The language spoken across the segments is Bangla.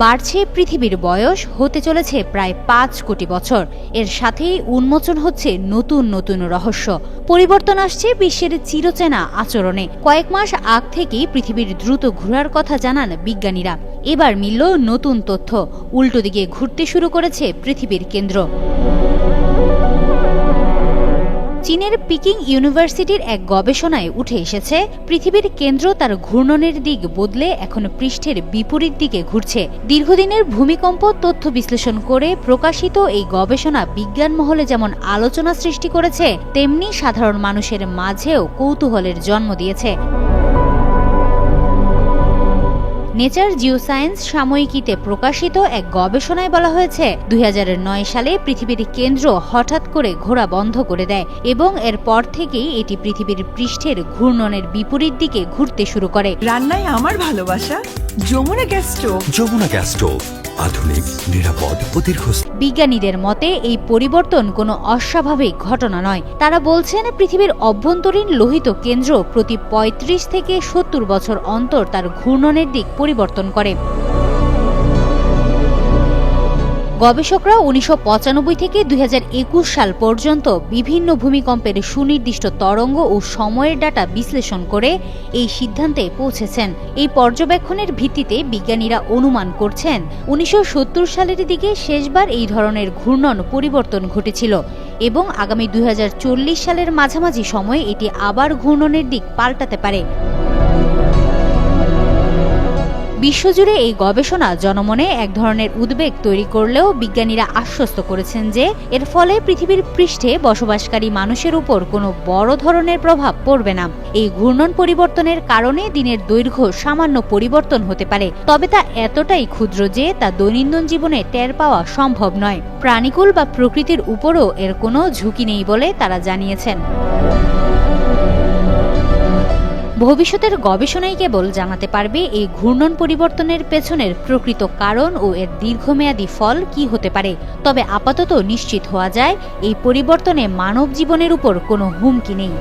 বাড়ছে পৃথিবীর বয়স, হতে চলেছে প্রায় 5 কোটি বছর। এর সাথেই উন্মোচন হচ্ছে নতুন নতুন রহস্য। পরিবর্তন আসছে বিশ্বের চিরচেনা আচরণে। কয়েক মাস আগ থেকেই পৃথিবীর দ্রুত ঘোরার কথা জানান বিজ্ঞানীরা। এবার মিলল নতুন তথ্য। উল্টো দিকে ঘুরতে শুরু করেছে পৃথিবীর কেন্দ্র। চীনের পিকিং ইউনিভার্সিটির এক গবেষণায় উঠে এসেছে, পৃথিবীর কেন্দ্র তার ঘূর্ণনের দিক বদলে এখন পৃষ্ঠের বিপরীত দিকে ঘুরছে। দীর্ঘদিনের ভূমিকম্প তথ্য বিশ্লেষণ করে প্রকাশিত এই গবেষণা বিজ্ঞান মহলে যেমন আলোচনা সৃষ্টি করেছে, তেমনি সাধারণ মানুষের মাঝেও কৌতূহলের জন্ম দিয়েছে। নেচার জিওসায়েন্স সাময়িকীতে প্রকাশিত এক গবেষণায় বলা হয়েছে, 2009 সালে পৃথিবীর কেন্দ্র হঠাৎ করে ঘোরা বন্ধ করে দেয় এবং এরপর থেকেই এটি পৃথিবীর পৃষ্ঠের ঘূর্ণনের বিপরীত দিকে ঘুরতে শুরু করে। রান্নায় আমার ভালোবাসা Jamuna gas stove. Jamuna gas stove, আধুনিক, নিরাপদ ও দীর্ঘস্থায়ী। বিজ্ঞানীদের মতে এই পরিবর্তন কোনো অস্বাভাবিক ঘটনা নয়। তারা বলছেন, পৃথিবীর অভ্যন্তরীণ লোহিত কেন্দ্র প্রতি 35 থেকে 70 বছর অন্তর তার ঘূর্ণনের দিক পরিবর্তন করে। গবেষকরা 1995 থেকে 2021 সাল পর্যন্ত বিভিন্ন ভূমিকম্পের সুনির্দিষ্ট তরঙ্গ ও সময়ের ডাটা বিশ্লেষণ করে এই সিদ্ধান্তে পৌঁছেছেন। এই পর্যবেক্ষণের ভিত্তিতে বিজ্ঞানীরা অনুমান করছেন, 1970 সালের দিকে শেষবার এই ধরনের ঘূর্ণন পরিবর্তন ঘটেছিল এবং আগামী 2040 সালের মাঝামাঝি সময়ে এটি আবার ঘূর্ণনের দিক পাল্টাতে পারে। বিশ্বজুড়ে এই গবেষণা জনমনে এক ধরনের উদ্বেগ তৈরি করলেও বিজ্ঞানীরা আশ্বস্ত করেছেন যে এর ফলে পৃথিবীর পৃষ্ঠে বসবাসকারী মানুষের উপর কোনো বড় ধরনের প্রভাব পড়বে না। এই ঘূর্ণন পরিবর্তনের কারণে দিনের দৈর্ঘ্য সামান্য পরিবর্তন হতে পারে, তবে তা এতটাই ক্ষুদ্র যে তা দৈনন্দিন জীবনে টের পাওয়া সম্ভব নয়। প্রাণীকুল বা প্রকৃতির উপরও এর কোনো ঝুঁকি নেই বলে তারা জানিয়েছেন। ভবিষ্যতের গবেষণাই কেবল জানাতে পারবে এই ঘূর্ণন পরিবর্তনের পেছনের প্রকৃত কারণ ও এর দীর্ঘমেয়াদী ফল কি হতে পারে। তবে আপাতত নিশ্চিত হওয়া যায়, এই পরিবর্তনে মানব জীবনের উপর কোনো হুমকি নেই।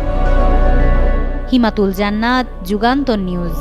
হিমাতুল জান্নাত, যুগান্তর নিউজ।